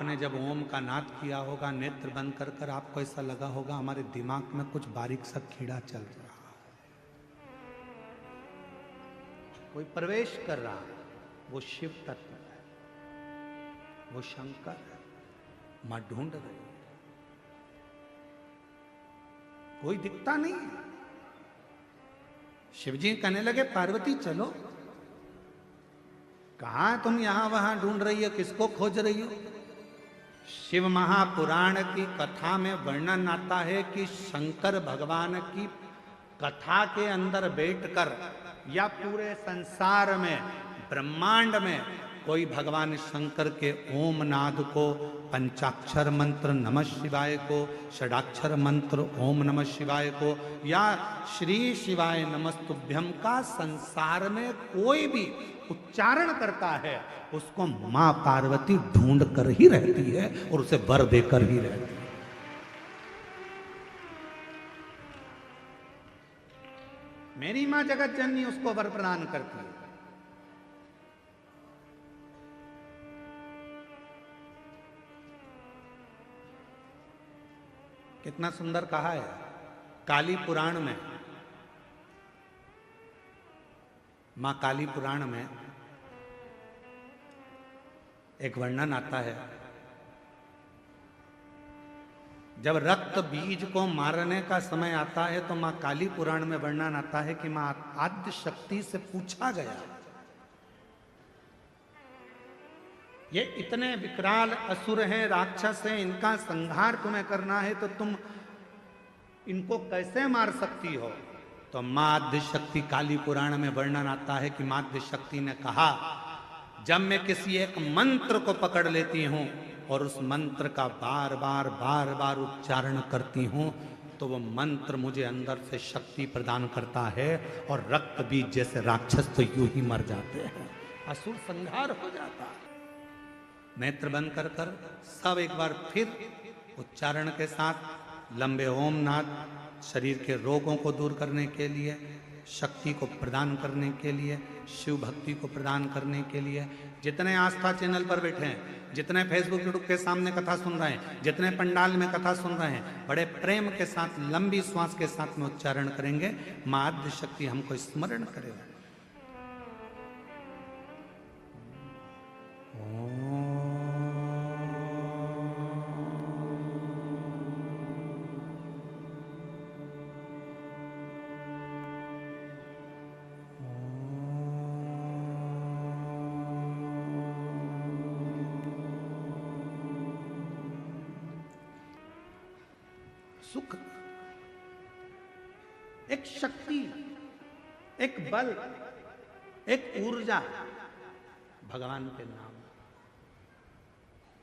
आपने जब ओम का नाद किया होगा, नेत्र बंद कर कर आपको ऐसा लगा होगा हमारे दिमाग में कुछ बारीक सा कीड़ा चल रहा है, कोई प्रवेश कर रहा है। वो शिव तत्व है, वो शंकर है, मां ढूंढ रही है, कोई दिखता नहीं है। शिवजी कहने लगे पार्वती चलो, कहां तुम यहां वहां ढूंढ रही हो, किसको खोज रही हो? शिव महापुराण की कथा में वर्णन आता है कि शंकर भगवान की कथा के अंदर बैठकर या पूरे संसार में, ब्रह्मांड में कोई भगवान शंकर के ओम नाद को, पंचाक्षर मंत्र नमः शिवाय को, षडाक्षर मंत्र ओम नमः शिवाय को या श्री शिवाय नमस्तुभ्यम का संसार में कोई भी उच्चारण करता है, उसको मां पार्वती ढूंढ कर ही रहती है और उसे वर देकर ही रहती है। मेरी मां जगत जननी उसको वर प्रदान करती है। कितना सुंदर कहा है काली पुराण में, मां काली पुराण में एक वर्णन आता है, जब रक्त बीज को मारने का समय आता है तो मां काली पुराण में वर्णन आता है कि मां आद्य शक्ति से पूछा गया, ये इतने विकराल असुर हैं, राक्षस हैं, इनका संहार तुम्हें करना है तो तुम इनको कैसे मार सकती हो? तो मां आद्य शक्ति, काली पुराण में वर्णन आता है कि मां आद्य शक्ति ने कहा, जब मैं किसी एक मंत्र को पकड़ लेती हूं और उस मंत्र का बार बार उच्चारण करती हूं तो वो मंत्र मुझे अंदर से शक्ति प्रदान करता है और रक्त बीज जैसे राक्षस तो यूं ही मर जाते हैं, असुर संहार हो जाता है। नेत्र बंद कर कर सब एक बार फिर उच्चारण के साथ लंबे ओम नाद, शरीर के रोगों को दूर करने के लिए, शक्ति को प्रदान करने के लिए, शिव भक्ति को प्रदान करने के लिए, जितने आस्था चैनल पर बैठे हैं, जितने फेसबुक यूट्यूब के सामने कथा सुन रहे हैं, जितने पंडाल में कथा सुन रहे हैं, बड़े प्रेम के साथ लंबी श्वास के साथ में उच्चारण करेंगे, मां आद्य शक्ति हमको स्मरण करेगा। सुख, एक शक्ति, एक बल, एक ऊर्जा भगवान के नाम।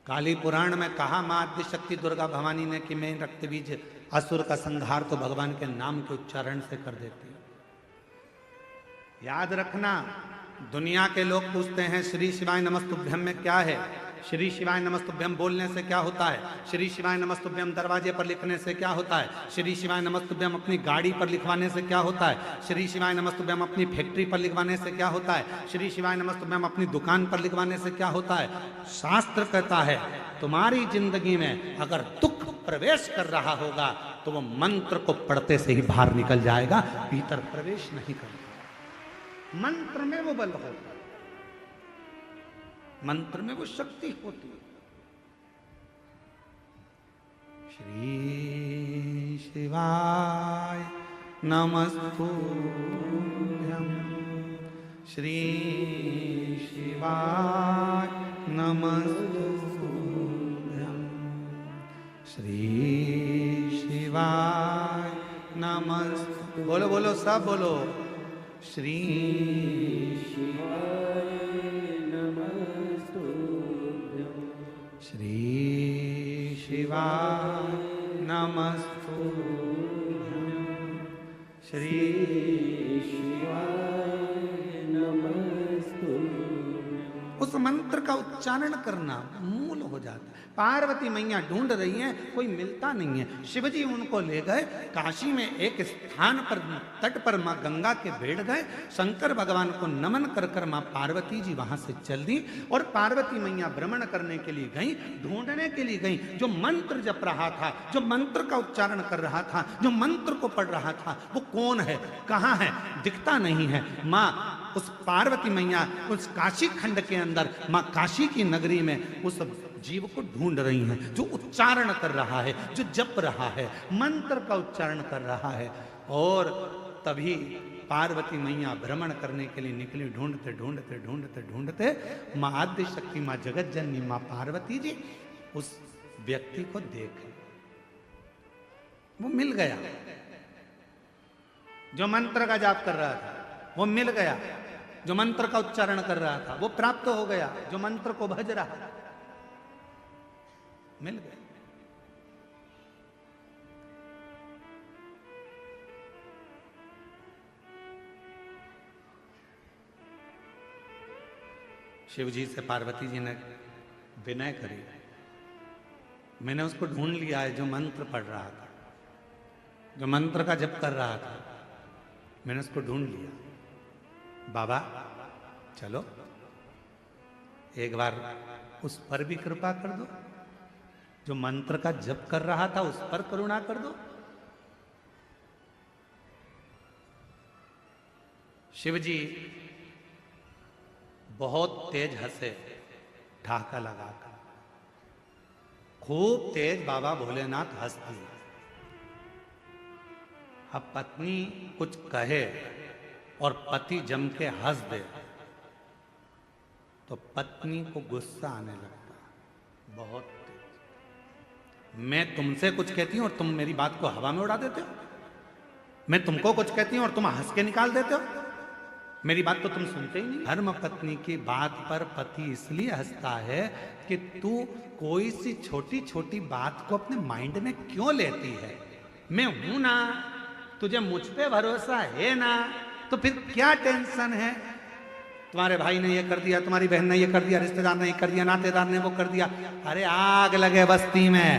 काली पुराण में कहा मां आद्य शक्ति दुर्गा भवानी ने कि मैं रक्त बीज असुर का संहार तो भगवान के नाम के उच्चारण से कर देती हूं। याद रखना, दुनिया के लोग पूछते हैं श्री शिवाय नमस्तुभ्यम में क्या है, श्री शिवाय नमस्तुभ्यम बोलने से क्या होता है, श्री शिवाय नमस्तुभ्यम दरवाजे पर लिखने से क्या होता है, श्री शिवाय नमस्तुभ्यम अपनी गाड़ी पर लिखवाने से क्या होता है, श्री शिवाय नमस्तुभ्यम अपनी फैक्ट्री पर लिखवाने से क्या होता है, श्री शिवाय नमस्तुभ्यम अपनी दुकान पर लिखवाने से क्या होता है। शास्त्र कहता है तुम्हारी जिंदगी में अगर दुख प्रवेश कर रहा होगा तो वो मंत्र को पढ़ते से ही बाहर निकल जाएगा, भीतर प्रवेश नहीं करेगा। मंत्र में वो बल होता है, मंत्र में वो शक्ति होती है। श्री शिवाय नमस्तुभ्यम, श्री शिवाय नमस्तुभ्यम, श्री शिवाय नमस्तुभ्यम। बोलो बोलो सब बोलो, श्री शिवाय श्री शिवाय नमस्तुभ्यम, श्री शिवाय नमस्तुभ्यम। उस मंत्र का उच्चारण करना मूल हो जाता है। पार्वती मैया ढूंढ रही हैं, कोई मिलता नहीं है। शिवजी उनको ले गए काशी में एक स्थान पर, तट पर माँ गंगा के बैठ गए। शंकर भगवान को नमन कर कर माँ पार्वती जी वहां से चल दी और पार्वती मैया भ्रमण करने के लिए गई, ढूंढने के लिए गई। जो मंत्र जप रहा था, जो मंत्र का उच्चारण कर रहा था, जो मंत्र को पढ़ रहा था, वो कौन है, कहाँ है, दिखता नहीं है। माँ उस पार्वती मैया उस काशी खंड के अंदर, माँ काशी की नगरी में उस जीव को ढूंढ रही हैं, जो उच्चारण कर रहा है, जो जप रहा है, मंत्र का उच्चारण कर रहा है। और तभी पार्वती मैया भ्रमण करने के लिए निकली। ढूंढते ढूंढते ढूंढते ढूंढते माँ आद्य शक्ति, माँ जगत जननी, माँ पार्वती जी उस व्यक्ति को देख, वो मिल गया। जो मंत्र का जाप कर रहा था वो मिल गया, जो मंत्र का उच्चारण कर रहा था वो प्राप्त हो गया, जो मंत्र को भज रहा था मिल गया। शिव जी से पार्वती जी ने विनय करी, मैंने उसको ढूंढ लिया है जो मंत्र पढ़ रहा था, जो मंत्र का जप कर रहा था, मैंने उसको ढूंढ लिया। बाबा चलो एक बार उस पर भी कृपा कर दो, जो मंत्र का जप कर रहा था उस पर करुणा कर दो। शिवजी बहुत तेज हंसे, ढाका लगाकर खूब तेज बाबा भोलेनाथ हंस दिए। अब पत्नी कुछ कहे और पति जम के हंस दे तो पत्नी को गुस्सा आने लगता है बहुत तेज। मैं तुमसे कुछ कहती हूं और तुम मेरी बात को हवा में उड़ा देते हो, मैं तुमको कुछ कहती हूं और तुम हंस के निकाल देते हो, मेरी बात तो तुम सुनते ही नहीं। धर्म पत्नी की बात पर पति इसलिए हंसता है कि तू कोई सी छोटी छोटी बात को अपने माइंड में क्यों लेती है। मैं हूं ना, तुझे मुझ पे भरोसा है ना, तो फिर क्या टेंशन है। तुम्हारे भाई ने ये कर दिया, तुम्हारी बहन ने ये कर दिया, रिश्तेदार ने ये कर दिया, नातेदार ने वो कर दिया। अरे आग लगे बस्ती में,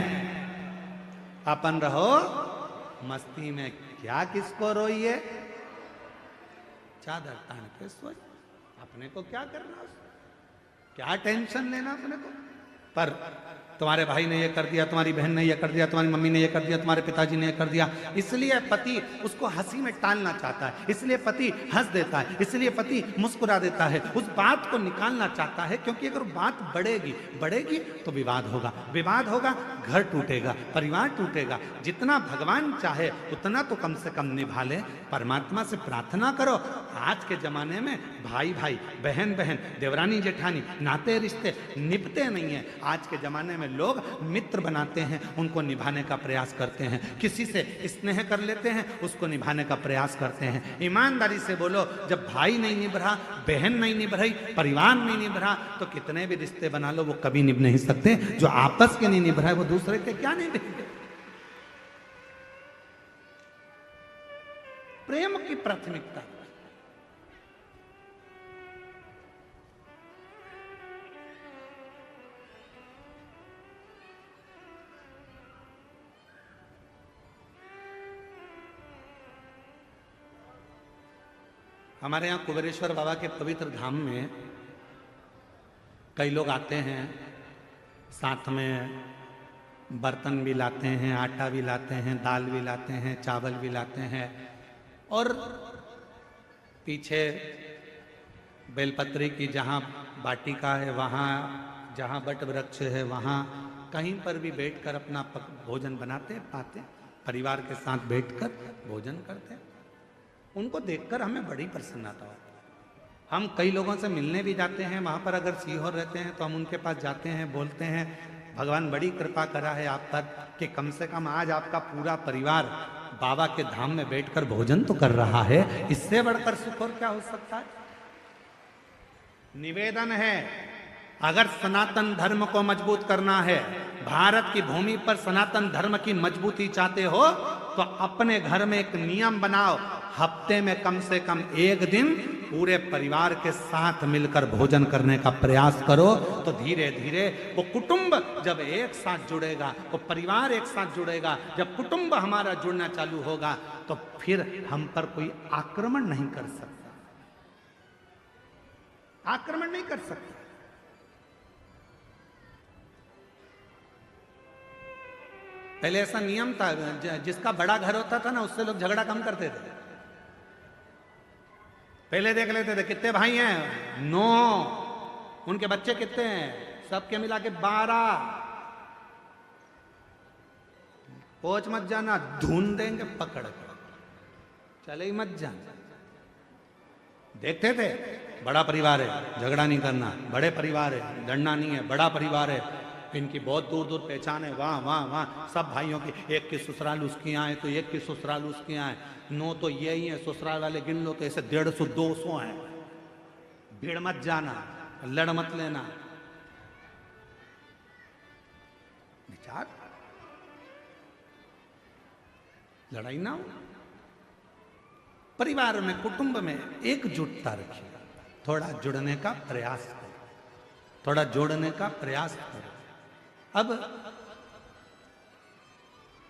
अपन रहो मस्ती में, क्या किसको रोइए। चादर तान के सोच, अपने को क्या करना, क्या टेंशन लेना अपने को। पर तुम्हारे भाई ने ये कर दिया, तुम्हारी बहन ने ये कर दिया, तुम्हारी मम्मी ने ये कर दिया, तुम्हारे पिताजी ने ये कर दिया, इसलिए पति उसको हंसी में टालना चाहता है, इसलिए पति हंस देता है, इसलिए पति मुस्कुरा देता है, उस बात को निकालना चाहता है। क्योंकि अगर बात बढ़ेगी तो विवाद होगा, विवाद होगा घर टूटेगा, परिवार टूटेगा। जितना भगवान चाहे उतना तो कम से कम निभा ले। परमात्मा से प्रार्थना करो। आज के जमाने में भाई भाई, बहन बहन, देवरानी जेठानी, नाते रिश्ते निभते नहीं है। आज के जमाने में लोग मित्र बनाते हैं, उनको निभाने का प्रयास करते हैं, किसी से स्नेह कर लेते हैं, उसको निभाने का प्रयास करते हैं। ईमानदारी से बोलो, जब भाई नहीं निभ रहा, बहन नहीं निभ रही, परिवार नहीं निभ रहा, तो कितने भी रिश्ते बना लो वो कभी निभ नहीं सकते। जो आपस के नहीं निभ रहा है वो दूसरे के क्या निभेंगे। प्रेम की प्राथमिकता। हमारे यहाँ कुबेरेश्वर बाबा के पवित्र धाम में कई लोग आते हैं, साथ में बर्तन भी लाते हैं, आटा भी लाते हैं, दाल भी लाते हैं, चावल भी लाते हैं, और पीछे बेलपत्री की जहाँ वाटिका है, वहाँ जहाँ बट वृक्ष है, वहाँ कहीं पर भी बैठकर अपना भोजन बनाते पाते, परिवार के साथ बैठकर भोजन करते। उनको देखकर हमें बड़ी प्रसन्नता होती है। हम कई लोगों से मिलने भी जाते हैं, वहाँ पर अगर सीहोर रहते हैं तो हम उनके पास जाते हैं, बोलते हैं भगवान बड़ी कृपा करा है आप पर कि कम से कम आज आपका पूरा परिवार बाबा के धाम में बैठकर भोजन तो कर रहा है। इससे बढ़कर सुख और क्या हो सकता है। निवेदन है, अगर सनातन धर्म को मजबूत करना है, भारत की भूमि पर सनातन धर्म की मजबूती चाहते हो, तो अपने घर में एक नियम बनाओ, हफ्ते में कम से कम एक दिन पूरे परिवार के साथ मिलकर भोजन करने का प्रयास करो, तो धीरे धीरे वो कुटुंब जब एक साथ जुड़ेगा, वो परिवार एक साथ जुड़ेगा, जब कुटुंब हमारा जुड़ना चालू होगा, तो फिर हम पर कोई आक्रमण नहीं कर सकता, आक्रमण नहीं कर सकता। पहले ऐसा नियम था, जिसका बड़ा घर होता था ना, उससे लोग झगड़ा कम करते थे। पहले देख लेते थे कितने भाई हैं, 9, उनके बच्चे कितने हैं, सबके मिला के 12। पहुंच मत जाना, धुन देंगे पकड़ के, चले ही मत जाना। देखते थे बड़ा परिवार है, झगड़ा नहीं करना, बड़े परिवार है, लड़ना नहीं है, बड़ा परिवार है, इनकी बहुत दूर दूर पहचान है, वाह वाह वाह, सब भाइयों की, एक की ससुराल उसकी यहाँ है तो एक की ससुराल उसकी यहाँ है, 9 तो यही है, ससुराल वाले गिन लो तो ऐसे 150 200 हैं। भीड़ मत जाना, लड़ मत लेना, विचार लड़ाई ना हो। परिवार में, कुटुंब में एकजुटता रखिए, थोड़ा जुड़ने का प्रयास करो, थोड़ा जोड़ने का प्रयास करो। अब